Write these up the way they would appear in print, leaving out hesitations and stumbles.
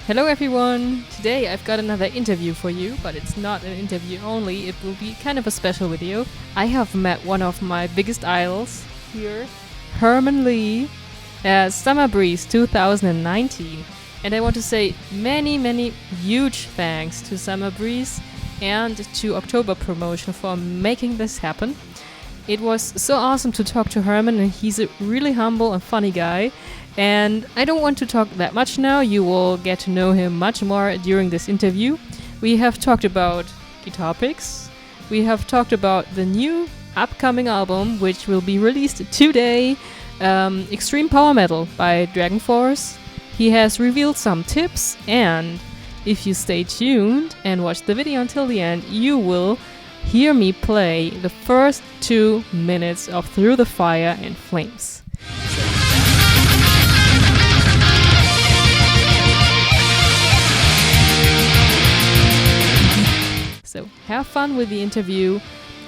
Hello everyone! Today I've got another interview for you, but it's not an interview only, it will be kind of a special video. I have met one of my biggest idols here, Herman Li, at Summer Breeze 2019. And I want to say many huge thanks to Summer Breeze and to October Promotion for making this happen. It was so awesome to talk to Herman, and he's a really humble and funny guy. And I don't want to talk that much now, you will get to know him much more during this interview. We have talked about guitar picks, we have talked about the new upcoming album which will be released today, Extreme Power Metal by Dragonforce. He has revealed some tips, and if you stay tuned and watch the video until the end, you will hear me play the first 2 minutes of Through the Fire and Flames. So have fun with the interview,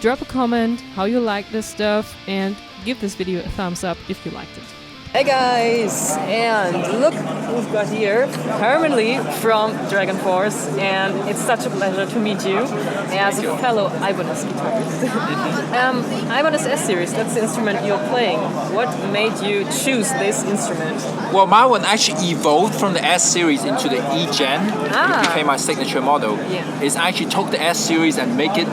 drop a comment how you like this stuff, and give this video a thumbs up if you liked it. Hey guys, and look who we've got here, Herman Li from Dragonforce, and it's such a pleasure to meet you as a fellow Ibanez guitarist. Ibanez S-Series, that's the instrument you're playing. What made you choose this instrument? Well, my one actually evolved from the S-Series into the E-Gen, which became my signature model. Yeah. It's actually took the S-Series and make it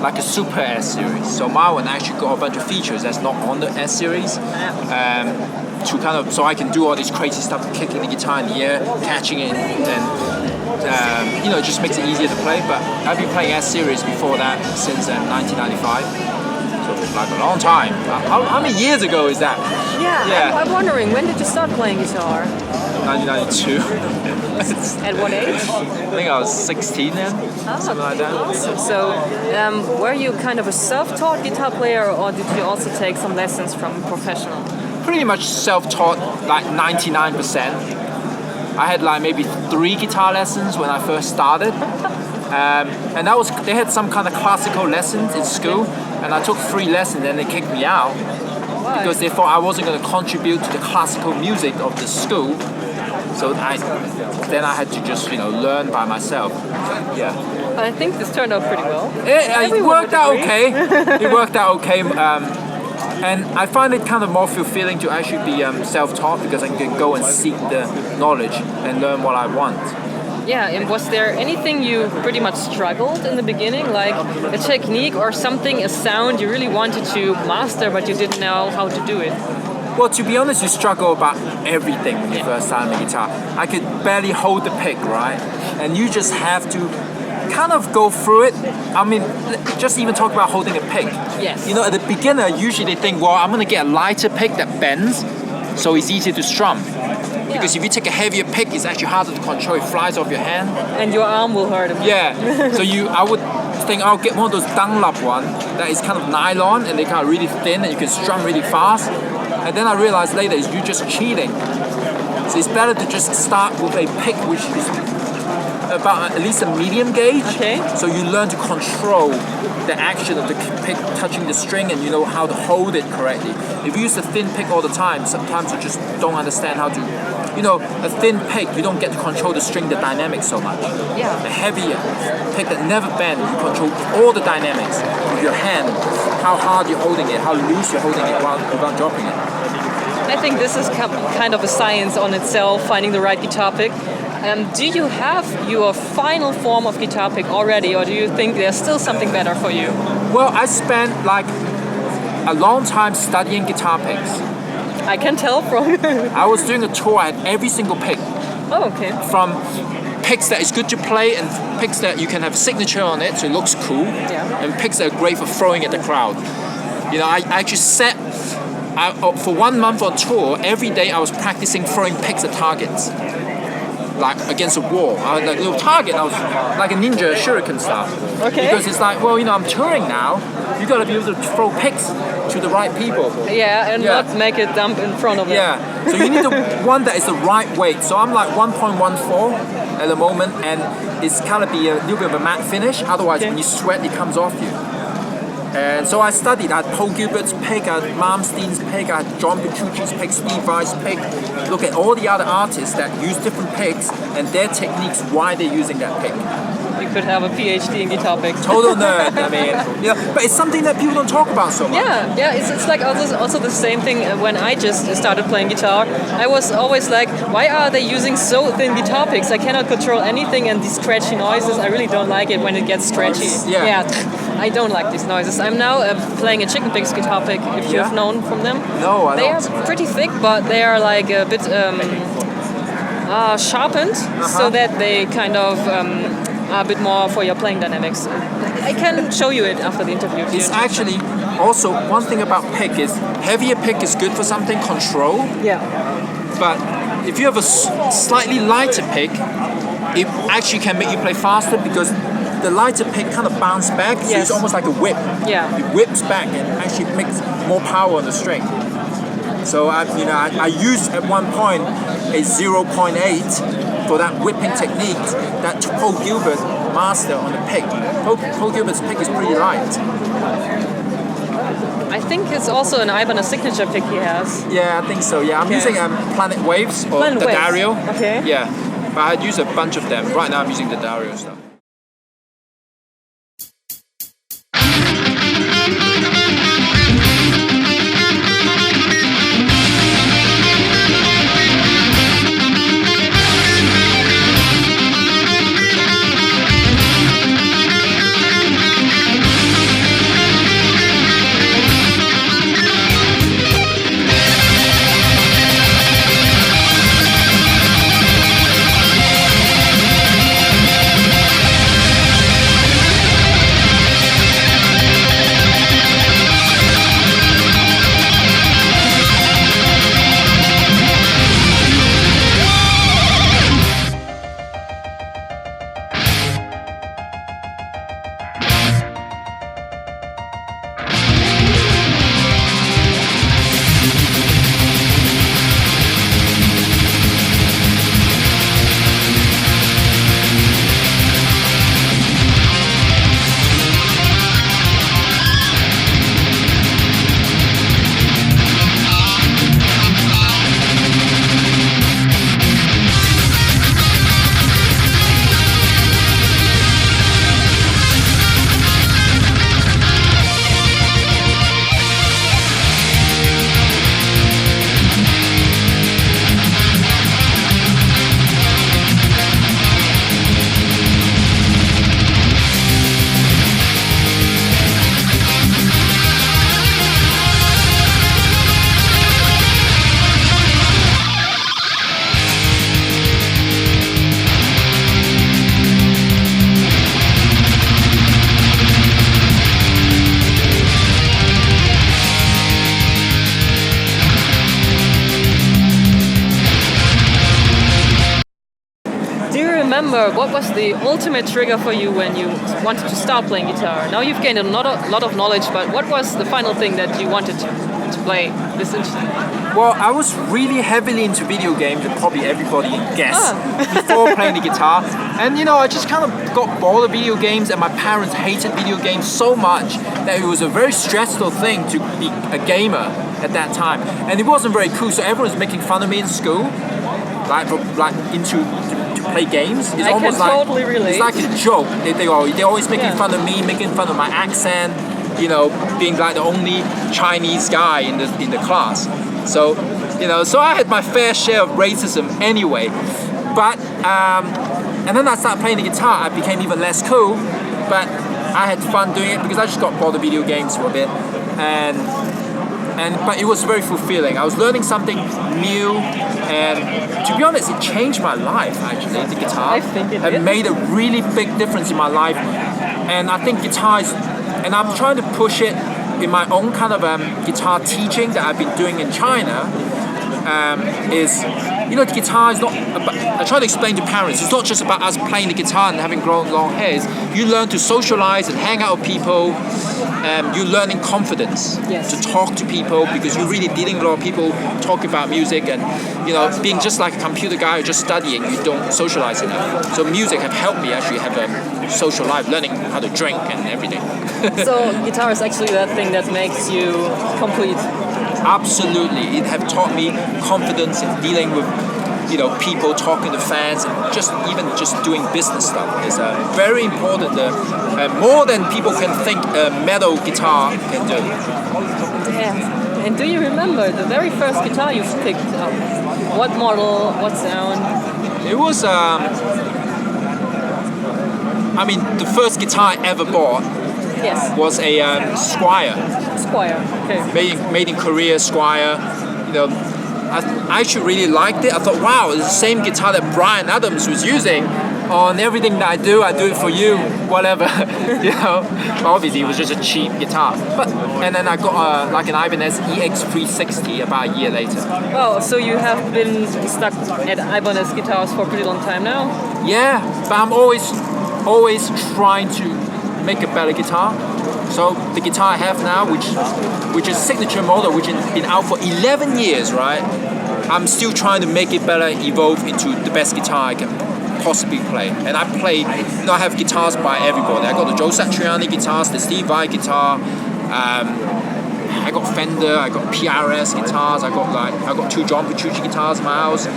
like a super S-Series. So my one actually got a bunch of features that's not on the S-Series. To kind of, so I can do all this crazy stuff, kicking the guitar in the air, catching it, and it just makes it easier to play. But I've been playing S-Series before that since 1995. So like a long time. How many years ago is that? Yeah. I'm wondering, when did you start playing guitar? 1992. At what age? I think I was 16 then, something like that. So, were you kind of a self-taught guitar player, or did you also take some lessons from a professional? Pretty much self-taught, like 99%. I had like maybe 3 guitar lessons when I first started. And that was, they had some kind of classical lessons in school, and I took 3 lessons and they kicked me out. Why? Because they thought I wasn't going to contribute to the classical music of the school. So then I had to just, learn by myself. Yeah. I think this turned out pretty well. It worked out okay. It worked out okay. And I find it kind of more fulfilling to actually be self-taught, because I can go and seek the knowledge and learn what I want. Yeah, and was there anything you pretty much struggled in the beginning, like a technique or something, a sound you really wanted to master but you didn't know how to do it? Well, to be honest, you struggle about everything when you first start on the guitar. I could barely hold the pick, right? And you just have to kind of go through it. I mean, just even talk about holding a pick. Yes. At the beginner, usually they think, well, I'm going to get a lighter pick that bends, so it's easier to strum. Because if you take a heavier pick, it's actually harder to control. It flies off your hand. And your arm will hurt. Yeah. So I would think I'll get one of those Dunlop one that is kind of nylon, and they're kind of really thin, and you can strum really fast. And then I realized later you're just cheating. So it's better to just start with a pick which is about at least a medium gauge. Okay. So you learn to control the action of the pick touching the string, and you know how to hold it correctly. If you use a thin pick all the time, sometimes you just don't understand how to, a thin pick, you don't get to control the string, the dynamics so much. Yeah. A heavier pick that never bends, you control all the dynamics with your hand, how hard you're holding it, how loose you're holding it without dropping it. I think this is kind of a science on itself, finding the right guitar pick. Do you have your final form of guitar pick already, or do you think there's still something better for you? Well, I spent like a long time studying guitar picks. I can tell from... I was doing a tour, I had every single pick. Oh, okay. From picks that is good to play, and picks that you can have a signature on it so it looks cool, and picks that are great for throwing at the crowd. I actually for 1 month on tour, every day I was practicing throwing picks at targets, like against a wall. I had like a little target, I was like a ninja shuriken stuff. Okay. Because it's like, well, I'm touring now, you gotta be able to throw picks to the right people. Yeah, and not make it dump in front of them. Yeah, so you need one that is the right weight. So I'm like 1.14 at the moment, and it's kind of be a little bit of a matte finish, otherwise when you sweat it comes off you. And so I studied. I had Paul Gilbert's pick, I had Malmsteen's pick, I had John Petrucci's pick, Steve Vai's pick. Look at all the other artists that use different picks and their techniques, why they're using that pick. You could have a PhD in guitar picks. Total nerd, I mean. But it's something that people don't talk about so much. Yeah, it's like also the same thing when I just started playing guitar. I was always like, why are they using so thin guitar picks? I cannot control anything, and these scratchy noises, I really don't like it when it gets scratchy. I don't like these noises. I'm now playing a Chicken Picks guitar pick, if you've known from them. No, I don't. They are pretty thick, but they are like a bit sharpened, so that they kind of are a bit more for your playing dynamics. I can show you it after the interview. It's actually also one thing about pick is heavier pick is good for something control. Yeah. But if you have a slightly lighter pick, it actually can make you play faster because the lighter pick kind of bounces back, so it's almost like a whip. Yeah. It whips back and actually makes more power on the string. So I used at one point a 0.8 for that whipping technique that Paul Gilbert mastered on the pick. Paul Gilbert's pick is pretty light. I think it's also an Ibanez signature pick he has. Yeah, I think so. Yeah, I'm using Planet Waves or Planet the Waves. Dario. Okay. Yeah, but I use a bunch of them. Right now I'm using the Dario stuff. What was the ultimate trigger for you when you wanted to start playing guitar? Now you've gained a lot of knowledge, but what was the final thing that you wanted to play this instrument? Well, I was really heavily into video games, and probably everybody guessed, before playing the guitar. And I just kind of got bored of video games, and my parents hated video games so much that it was a very stressful thing to be a gamer at that time. And it wasn't very cool, so everyone was making fun of me in school, to play games. It's almost like totally relate. It's like a joke. They're always making fun of me, making fun of my accent, being like the only Chinese guy in the class. So, so I had my fair share of racism anyway. But and then I started playing the guitar. I became even less cool, but I had fun doing it because I just got bored of video games for a bit, but it was very fulfilling. I was learning something new, and to be honest, it changed my life actually. The guitar I think it did. made a really big difference in my life, and I think guitar is, and I'm trying to push it in my own kind of guitar teaching that I've been doing in China. is, the guitar is not about, I try to explain to parents, it's not just about us playing the guitar and having long hairs. You learn to socialize and hang out with people. You learn in confidence to talk to people, because you're really dealing with a lot of people talking about music, and being just like a computer guy or just studying, you don't socialize enough. So music have helped me actually have a social life, learning how to drink and everything. So guitar is actually that thing that makes you complete. Absolutely, it have taught me confidence in dealing with people, talking to fans, and just doing business stuff is very important. More than people can think a metal guitar can do. Yeah. And do you remember the very first guitar you picked up? What model? What sound? It was the first guitar I ever bought was a Squier. Okay. Made in Korea, Squier. I actually really liked it. I thought, wow, it's the same guitar that Bryan Adams was using on everything that I do it for you, whatever. Obviously it was just a cheap guitar. And then I got an Ibanez EX360 about a year later. Oh, so you have been stuck at Ibanez guitars for a pretty long time now? Yeah, but I'm always trying to make a better guitar. So the guitar I have now, which is signature model, which has been out for 11 years, right? I'm still trying to make it better, evolve into the best guitar I can possibly play. And I have guitars by everybody. I got the Joe Satriani guitars, the Steve Vai guitar. I got Fender, I got PRS guitars. I got two John Petrucci guitars in my house.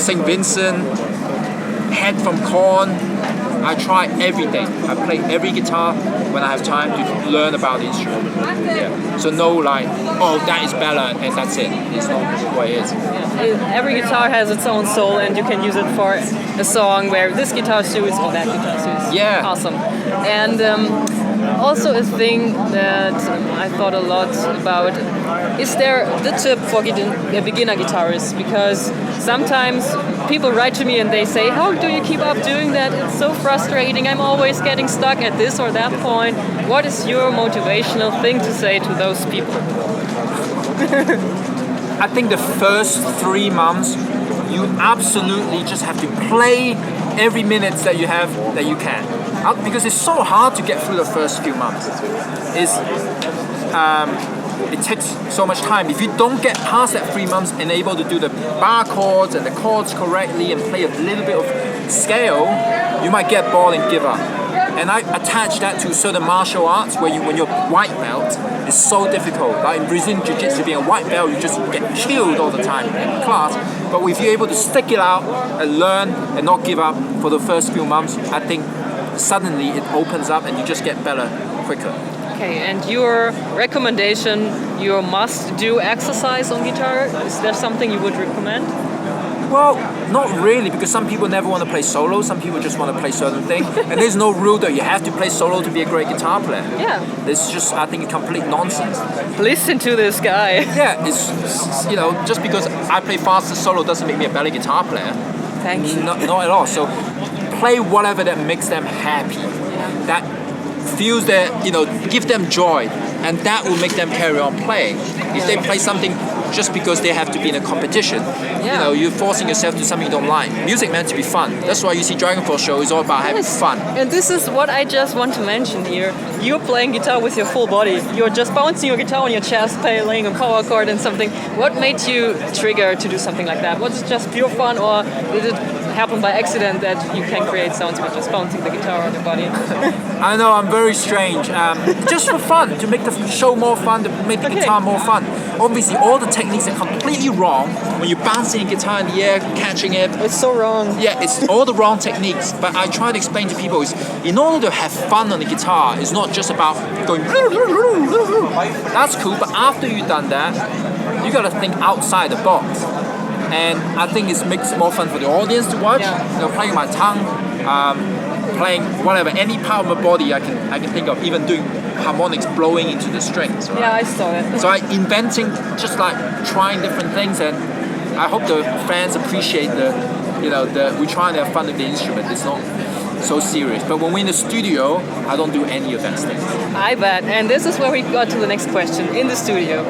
St. Vincent, Head from Korn. I try everything. I play every guitar when I have time to learn about the instrument. Yeah. So no that is better and that's it. It's not what it is. Yeah. Every guitar has its own soul, and you can use it for a song where this guitar suits or that guitar suits. Yeah. Awesome. And also a thing that I thought a lot about, is there the tip for a beginner guitarist? Because sometimes people write to me and they say, how do you keep up doing that? It's so frustrating. I'm always getting stuck at this or that point. What is your motivational thing to say to those people? I think the first 3 months, you absolutely just have to play every minute that you have that you can. Because it's so hard to get through the first few months. It takes so much time. If you don't get past that 3 months and able to do the bar chords and the chords correctly and play a little bit of scale, you might get bored and give up. And I attach that to certain martial arts where when you're white belt, it's so difficult. Like in Brazilian Jiu-Jitsu, being a white belt, you just get killed all the time in class. But if you're able to stick it out and learn and not give up for the first few months, I think suddenly it opens up and you just get better quicker. Okay, and your recommendation, your must-do exercise on guitar, is there something you would recommend? Well, not really, because some people never want to play solo, some people just want to play certain things, and there's no rule that you have to play solo to be a great guitar player. Yeah. It's just, I think, complete nonsense. Listen to this guy. Yeah, it's just because I play faster solo doesn't make me a better guitar player. Thank you. Not at all. So play whatever that makes them happy. That feels that, give them joy, and that will make them carry on playing. If they play something just because they have to be in a competition, you're forcing yourself to something you don't like. Music meant to be fun. That's why you see Dragonforce show is all about having fun. And this is what I just want to mention here. You're playing guitar with your full body. You're just bouncing your guitar on your chest, playing a power chord and something. What made you trigger to do something like that? Was it just pure fun, or did it happen by accident that you can create sounds by just bouncing the guitar on your body? I know, I'm very strange. Just for fun, to make the show more fun, to make the guitar more fun. Obviously, all the techniques are completely wrong when you're bouncing a guitar in the air, catching it. It's so wrong. Yeah, it's all the wrong techniques. But I try to explain to people is, in order to have fun on the guitar, it's not just about going. That's cool, but after you've done that, you got to think outside the box. And I think it makes it more fun for the audience to watch. Playing my tongue, playing whatever, any part of my body I can think of, even doing harmonics blowing into the strings. Right? Yeah, I saw it. So inventing, just like trying different things, and I hope the fans appreciate we're trying to have fun with the instrument. It's not so serious. But when we're in the studio, I don't do any of that stuff. I bet. And this is where we got to the next question. In the studio,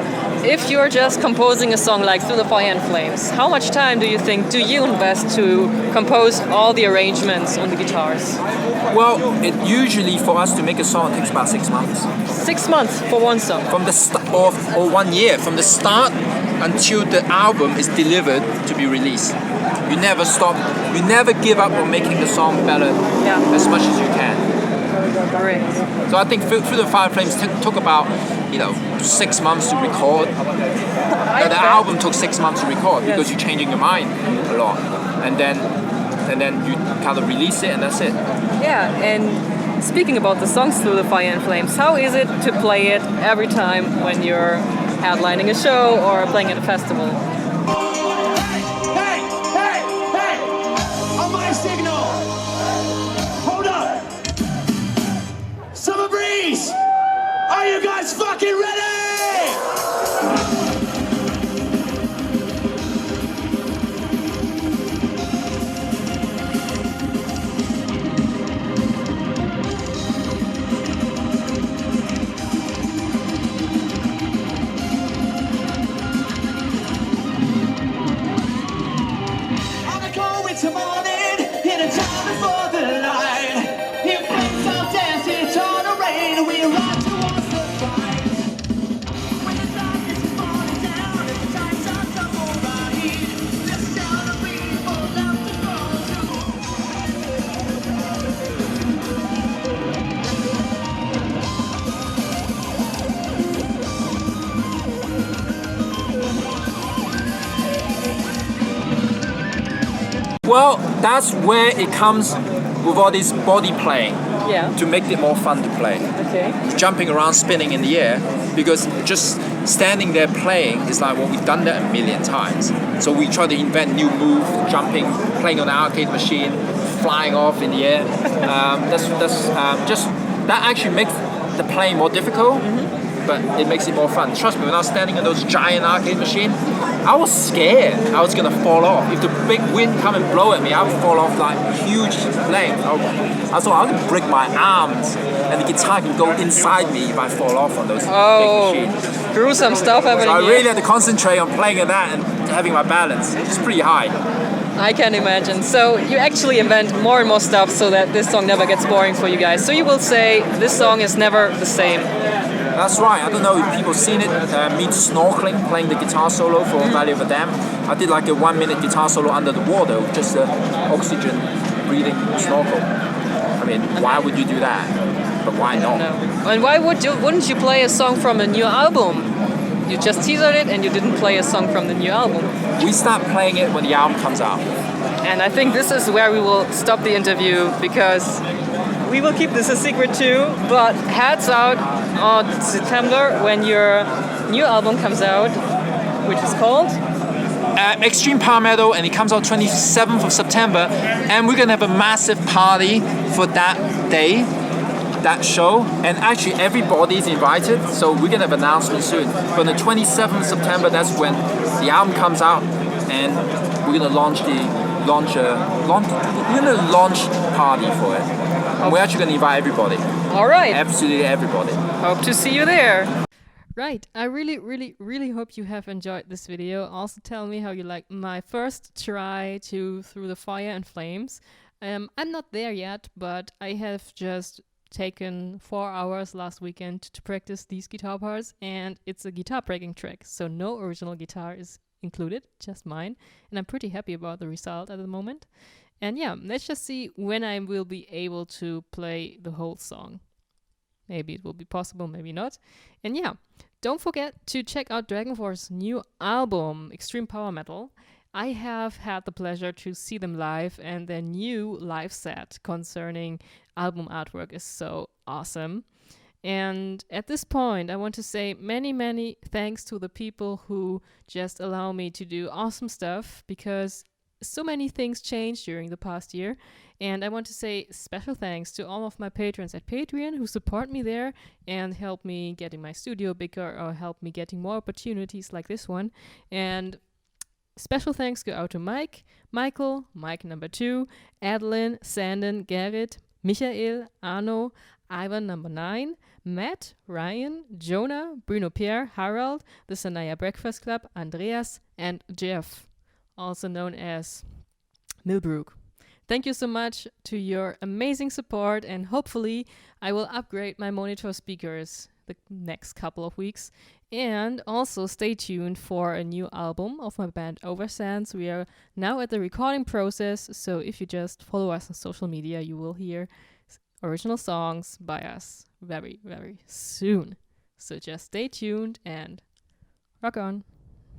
if you're just composing a song like Through the Fire and Flames, how much time do you invest to compose all the arrangements on the guitars? Well, it usually for us to make a song takes about 6 months. 6 months for one song? From the or 1 year, from the start until the album is delivered to be released. You never stop, you never give up on making the song better as much as you can. Great. So I think Through the Fire and Flames took about 6 months to record. The album took 6 months to record because you're changing your mind a lot, and then you kind of release it, and that's it. Yeah, and speaking about the songs Through the Fire and Flames, how is it to play it every time when you're headlining a show or playing at a festival? Hey! On my signal! Hold up! Summer breeze! Are you guys fucking ready? Well, that's where it comes with all this body playing to make it more fun to play. Okay. Jumping around, spinning in the air, because just standing there playing is like, well, we've done that a million times. So we try to invent new moves, jumping, playing on the arcade machine, flying off in the air. That actually makes the playing more difficult. But it makes it more fun. Trust me, when I was standing on those giant arcade machines, I was scared I was gonna fall off. If the big wind come and blow at me, I would fall off like huge length. I thought I would break my arms and the guitar can go inside me if I fall off on those big machines. Gruesome stuff happening. So I really had to concentrate on playing at that and having my balance. It's pretty high. I can imagine. So you actually invent more and more stuff so that this song never gets boring for you guys. So you will say this song is never the same. That's right. I don't know if people seen it. Me snorkeling, playing the guitar solo for Valley of a Dam. I did like a 1 minute guitar solo under the water with just oxygen breathing snorkel. I mean, why would you do that? But why not? And why wouldn't you play a song from a new album? You just teasered it and you didn't play a song from the new album. We start playing it when the album comes out. And I think this is where we will stop the interview because we will keep this a secret too, but heads out on September when your new album comes out, which is called? Extreme Power Metal, and it comes out 27th of September, and we're gonna have a massive party for that day, that show, and actually everybody's invited, so we're gonna have an announcement soon. But on the 27th of September, that's when the album comes out, and we're gonna launch party for it. And we're actually gonna invite everybody. All right. Absolutely everybody. Hope to see you there. Right, I really hope you have enjoyed this video. Also tell me how you like my first try to Through the Fire and Flames. I'm not there yet, but I have just taken 4 hours last weekend to practice these guitar parts, and it's a guitar breaking track, so no original guitar is included, just mine, and I'm pretty happy about the result at the moment. And yeah, let's just see when I will be able to play the whole song. Maybe it will be possible, maybe not. And yeah, don't forget to check out Dragonforce's new album, Extreme Power Metal. I have had the pleasure to see them live, and their new live set concerning album artwork is so awesome. And at this point, I want to say many thanks to the people who just allow me to do awesome stuff, because so many things changed during the past year. And I want to say special thanks to all of my patrons at Patreon who support me there and help me getting my studio bigger or help me getting more opportunities like this one. And special thanks go out to Maik, Micheal, Mike number 2, Adelyn, Sandon, Gerrit, Micheal, Arno, Iwan number 9, Matt, Ryan, Jonah, Bruno-Pierre, Harald, the Sarnia Breakfast Club, Andreas, and Geoff, also known as Millbrook. Thank you so much to your amazing support, and hopefully I will upgrade my monitor speakers the next couple of weeks. And also stay tuned for a new album of my band OVERSENSE. We are now at the recording process, so if you just follow us on social media, you will hear original songs by us very, very soon. So just stay tuned and rock on.